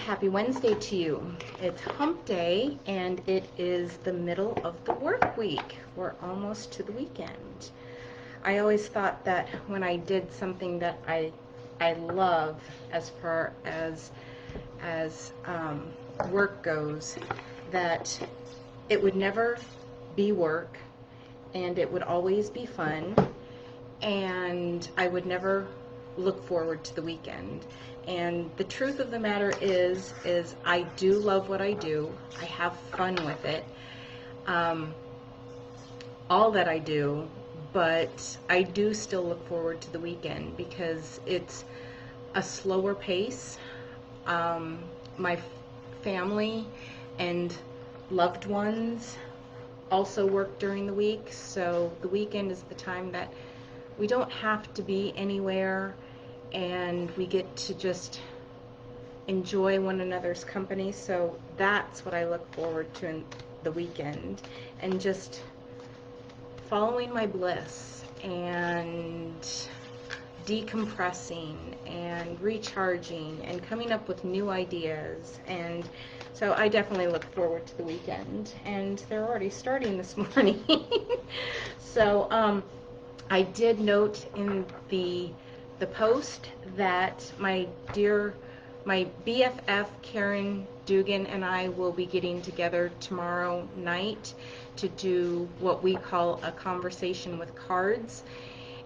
Happy Wednesday to you. It's hump day and it is the middle of the work week. We're almost to the weekend. I always thought that when I did something that I love as far as work goes, that it would never be work and it would always be fun and I would never look forward to the weekend. And the truth of the matter is I do love what I do. I have fun with it, all that I do, but I do still look forward to the weekend because it's a slower pace. My family and loved ones also work during the week, so the weekend is the time that we don't have to be anywhere and we get to just enjoy one another's company. So that's what I look forward to in the weekend, and just following my bliss and decompressing and recharging and coming up with new ideas. And so I definitely look forward to the weekend, and they're already starting this morning. So I did note in the post that my BFF Karen Dugan and I will be getting together tomorrow night to do what we call a conversation with cards.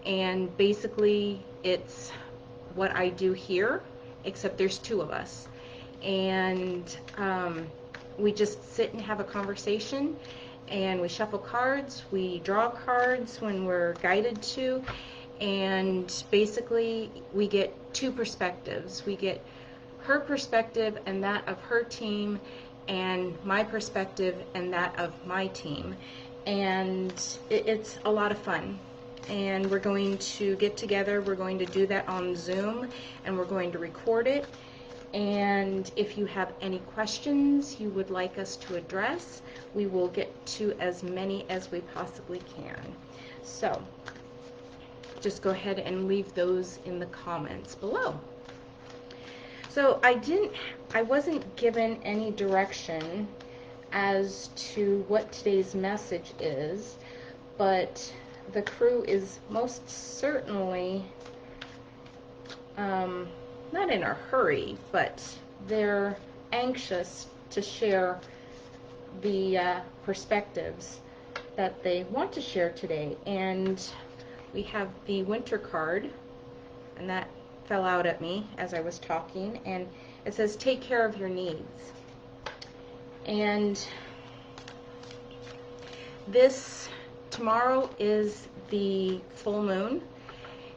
And basically it's what I do here, except there's two of us. And we just sit and have a conversation, and we shuffle cards, we draw cards when we're guided to, and basically we get two perspectives. We get her perspective and that of her team, and my perspective and that of my team. And it's a lot of fun. And we're going to get together, we're going to do that on Zoom, and we're going to record it. And if you have any questions you would like us to address, we will get to as many as we possibly can. So just go ahead and leave those in the comments below. So I wasn't given any direction as to what today's message is, but the crew is most certainly not in a hurry, but they're anxious to share the perspectives that they want to share today. And we have the winter card, and that fell out at me as I was talking, and it says take care of your needs. And tomorrow is the full moon.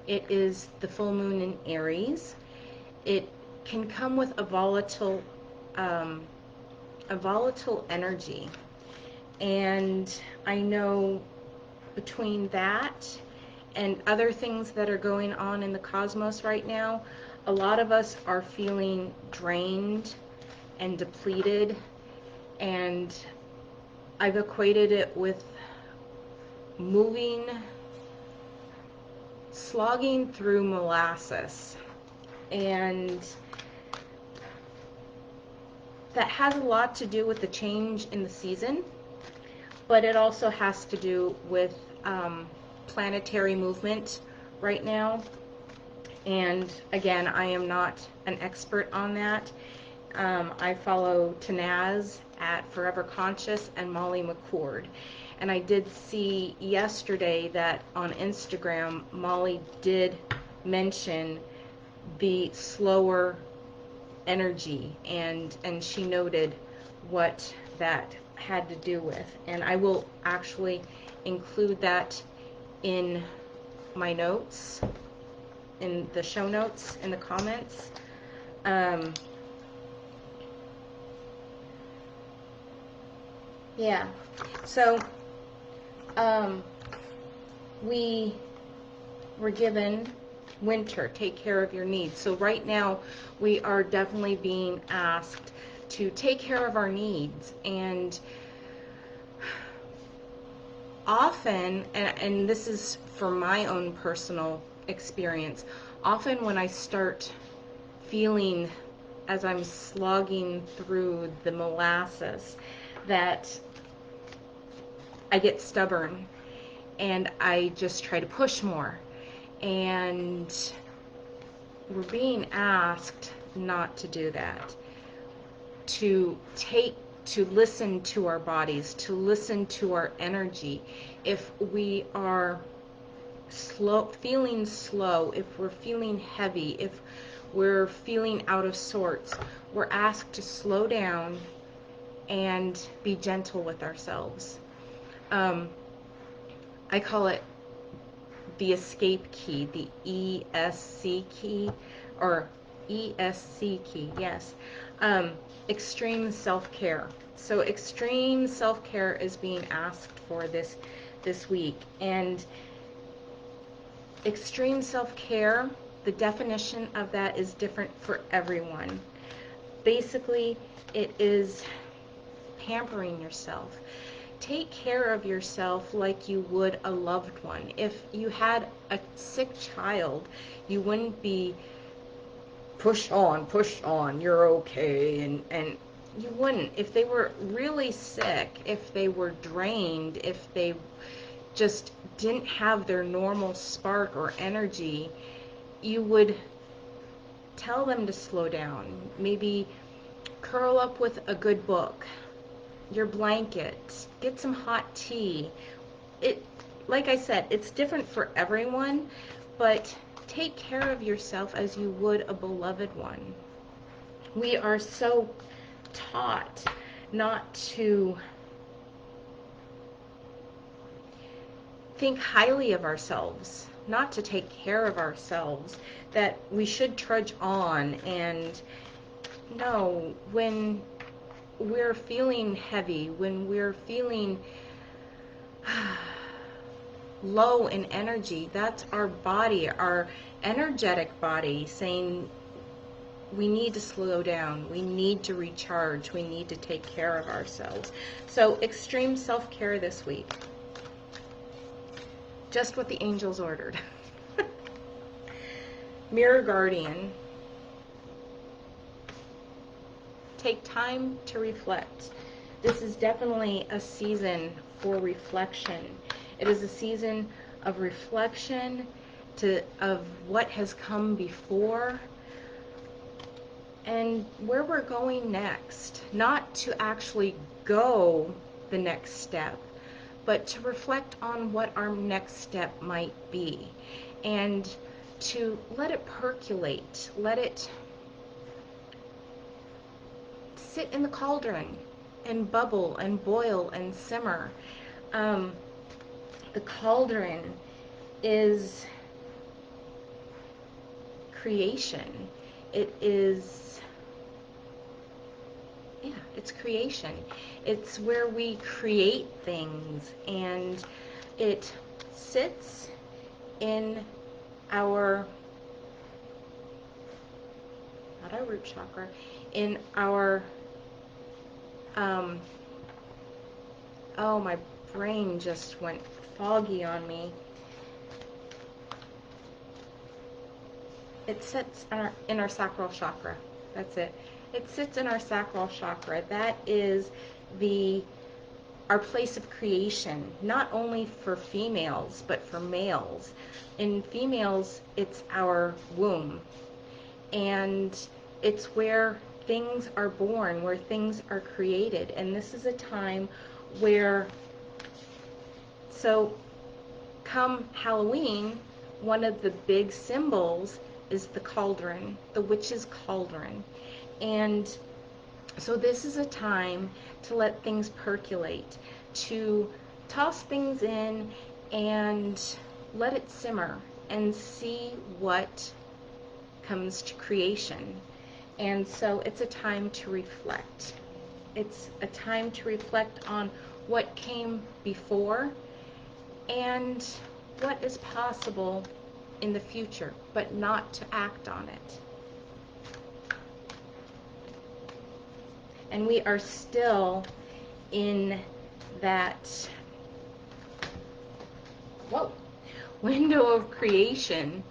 It is the full moon in Aries. It can come with a volatile energy, and I know between that and other things that are going on in the cosmos right now, a lot of us are feeling drained and depleted, and I've equated it with slogging through molasses. And that has a lot to do with the change in the season, but it also has to do with planetary movement right now. And again, I am not an expert on that. I follow Tanaz at Forever Conscious and Molly McCord. And I did see yesterday that on Instagram, Molly did mention the slower energy, and she noted what that had to do with. And I will actually include that in my notes, in the show notes, in the comments. Yeah, so we were given winter, take care of your needs. So right now we are definitely being asked to take care of our needs. And often, and this is from my own personal experience, often when I start feeling as I'm slogging through the molasses, that I get stubborn and I just try to push more. And we're being asked not to do that, to listen to our bodies, to listen to our energy. If we are feeling slow, if we're feeling heavy, if we're feeling out of sorts, we're asked to slow down and be gentle with ourselves. I call it the escape key, the ESC key, or ESC key, yes. Extreme Self Care. So extreme self care is being asked for this week. And extreme self care, the definition of that is different for everyone. Basically, it is pampering yourself. Take care of yourself like you would a loved one. If you had a sick child, you wouldn't be push on, you're okay, and you wouldn't. If they were really sick, if they were drained, if they just didn't have their normal spark or energy, you would tell them to slow down. Maybe curl up with a good book, your blanket, get some hot tea. Like I said, it's different for everyone, but take care of yourself as you would a beloved one. We are so taught not to think highly of ourselves, not to take care of ourselves, that we should trudge on. And no, when we're feeling heavy, when we're feeling low in energy, that's our body, our energetic body saying we need to slow down, we need to recharge, we need to take care of ourselves. So extreme self-care this week. Just what the angels ordered. Mirror Guardian. Take time to reflect. This is definitely a season for reflection. It is a season of reflection of what has come before and where we're going next. Not to actually go the next step, but to reflect on what our next step might be, and to let it percolate, let it sit in the cauldron and bubble and boil and simmer. The cauldron is creation. It is, it's creation. It's where we create things, and it sits in our, not our root chakra, in our, oh, my brain just went foggy on me. It sits in our sacral chakra. That's it. It sits in our sacral chakra. That is our place of creation, not only for females, but for males. In females, it's our womb. And it's where things are born, where things are created. And this is a time where, so come Halloween, one of the big symbols is the cauldron, the witch's cauldron. And so this is a time to let things percolate, to toss things in and let it simmer and see what comes to creation. And so it's a time to reflect. It's a time to reflect on what came before and what is possible in the future, but not to act on it. And we are still in that window of creation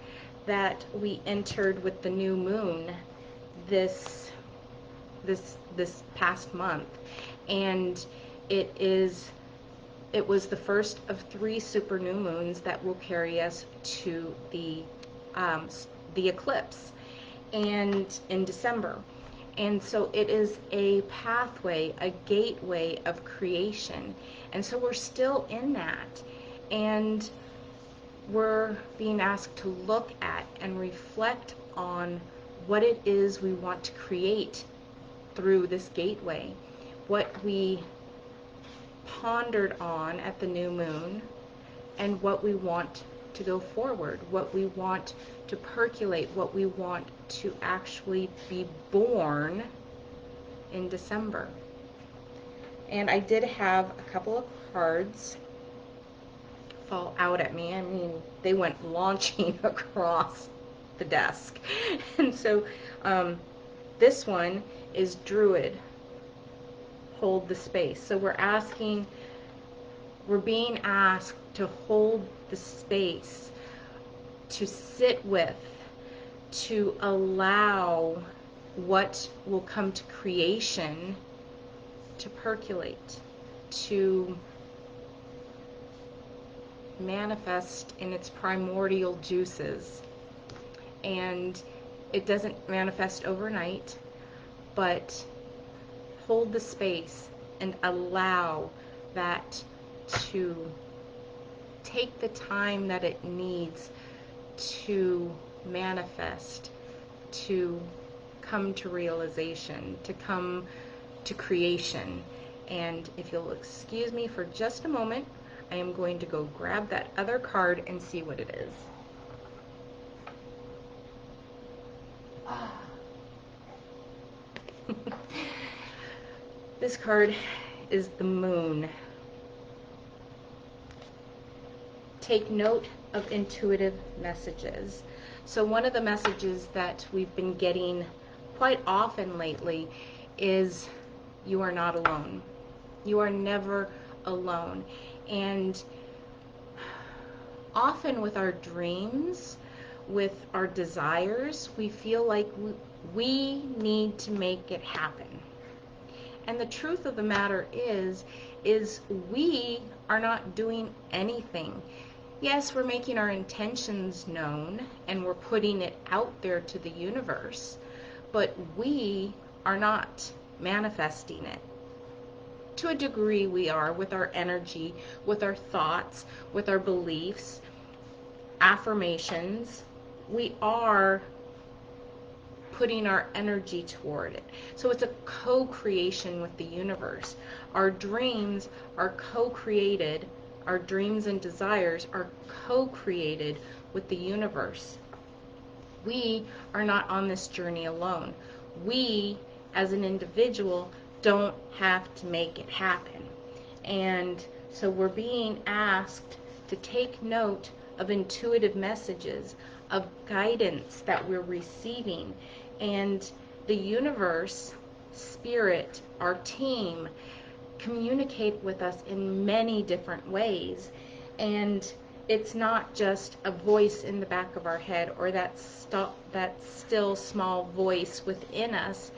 that we entered with the new moon this this past month, and it was the first of 3 super new moons that will carry us to the eclipse, and in December. And so it is a pathway, a gateway of creation. And so we're still in that. And we're being asked to look at and reflect on what it is we want to create through this gateway, what we pondered on at the new moon, and what we want to go forward, what we want to percolate, what we want to actually be born in December. And I did have a couple of cards fall out at me. I mean, they went launching across the desk. And so this one is Druid, hold the space. So we're being asked to hold the space, to sit with, to allow what will come to creation to percolate, to manifest in its primordial juices. And it doesn't manifest overnight, but hold the space and allow that to take the time that it needs to manifest, to come to realization, to come to creation. And if you'll excuse me for just a moment, I am going to go grab that other card and see what it is. This card is the Moon. Take note of intuitive messages. So one of the messages that we've been getting quite often lately is you are not alone. You are never alone. And often with our dreams, with our desires, we feel like we need to make it happen. And the truth of the matter is we are not doing anything. Yes, we're making our intentions known and we're putting it out there to the universe, but we are not manifesting it. To a degree we are, with our energy, with our thoughts, with our beliefs, affirmations. We are putting our energy toward it. So it's a co-creation with the universe. Our dreams are co-created. Our dreams and desires are co-created with the universe. We are not on this journey alone. We, as an individual, don't have to make it happen. And so we're being asked to take note of intuitive messages, of guidance that we're receiving. And the universe, spirit, our team, communicate with us in many different ways. And it's not just a voice in the back of our head or that still small voice within us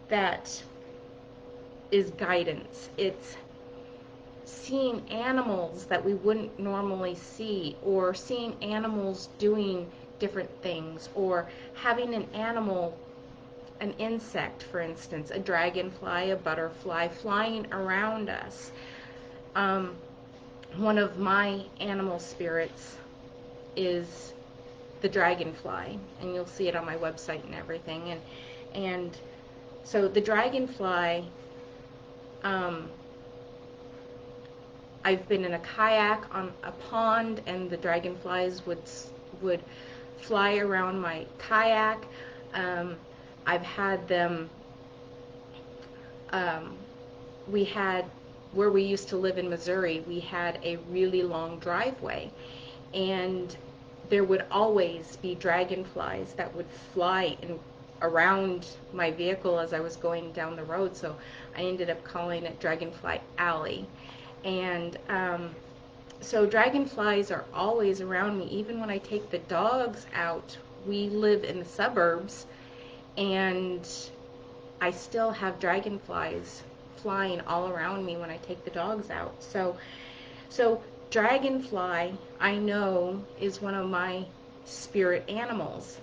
that is guidance. It's seeing animals that we wouldn't normally see, or seeing animals doing different things, or having an animal, an insect, for instance, a dragonfly, a butterfly, flying around us. One of my animal spirits is the dragonfly, and you'll see it on my website and everything. And so the dragonfly, I've been in a kayak on a pond, and the dragonflies would fly around my kayak. I've had them, we had, where we used to live in Missouri, we had a really long driveway, and there would always be dragonflies that would fly around my vehicle as I was going down the road, so I ended up calling it Dragonfly Alley. And so dragonflies are always around me, even when I take the dogs out. We live in the suburbs, and I still have dragonflies flying all around me when I take the dogs out. So dragonfly, I know, is one of my spirit animals.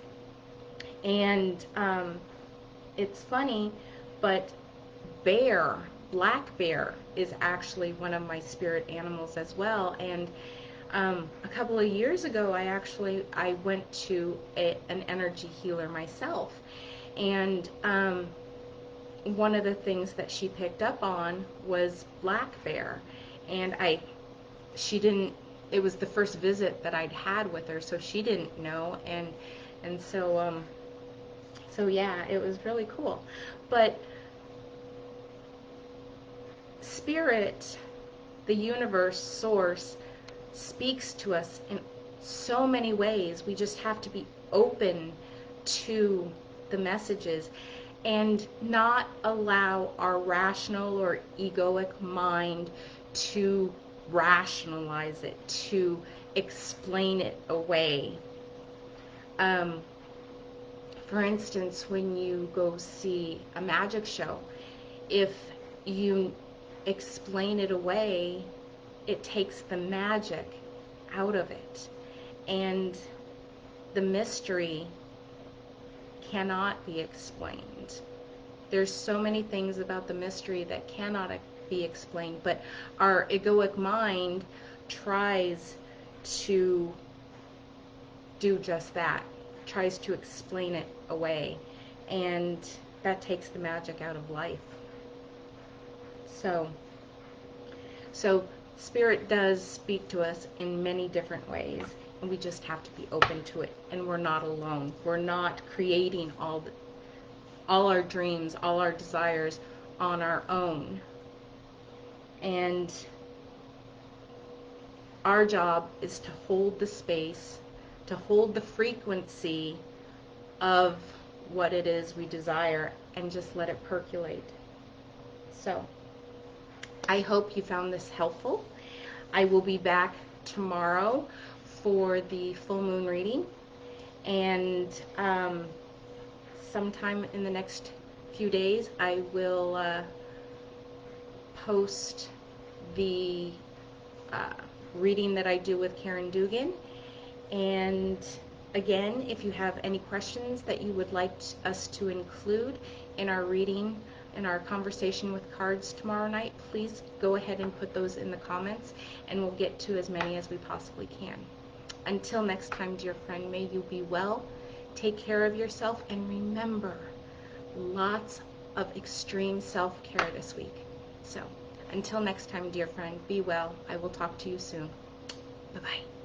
And it's funny, but bear, black bear, is actually one of my spirit animals as well. And a couple of years ago, I went to an energy healer myself, and one of the things that she picked up on was black bear, and she didn't. It was the first visit that I'd had with her, so she didn't know, and so yeah, it was really cool. But spirit, the universe, source, speaks to us in so many ways. We just have to be open to the messages and not allow our rational or egoic mind to rationalize it, to explain it away. For instance, when you go see a magic show, if you explain it away, it takes the magic out of it, and the mystery cannot be explained. There's so many things about the mystery that cannot be explained, but our egoic mind tries to do just that, tries to explain it away, and that takes the magic out of life. So Spirit does speak to us in many different ways, and we just have to be open to it. And we're not alone. We're not creating all our dreams, all our desires on our own. And our job is to hold the space, to hold the frequency of what it is we desire, and just let it percolate. So I hope you found this helpful. I will be back tomorrow for the full moon reading, and sometime in the next few days I will post the reading that I do with Karen Dugan. And again, if you have any questions that you would like us to include in our reading, in our conversation with cards tomorrow night, please go ahead and put those in the comments, and we'll get to as many as we possibly can. Until next time, dear friend, may you be well, take care of yourself, and remember, lots of extreme self-care this week. So until next time, dear friend, be well. I will talk to you soon. Bye-bye.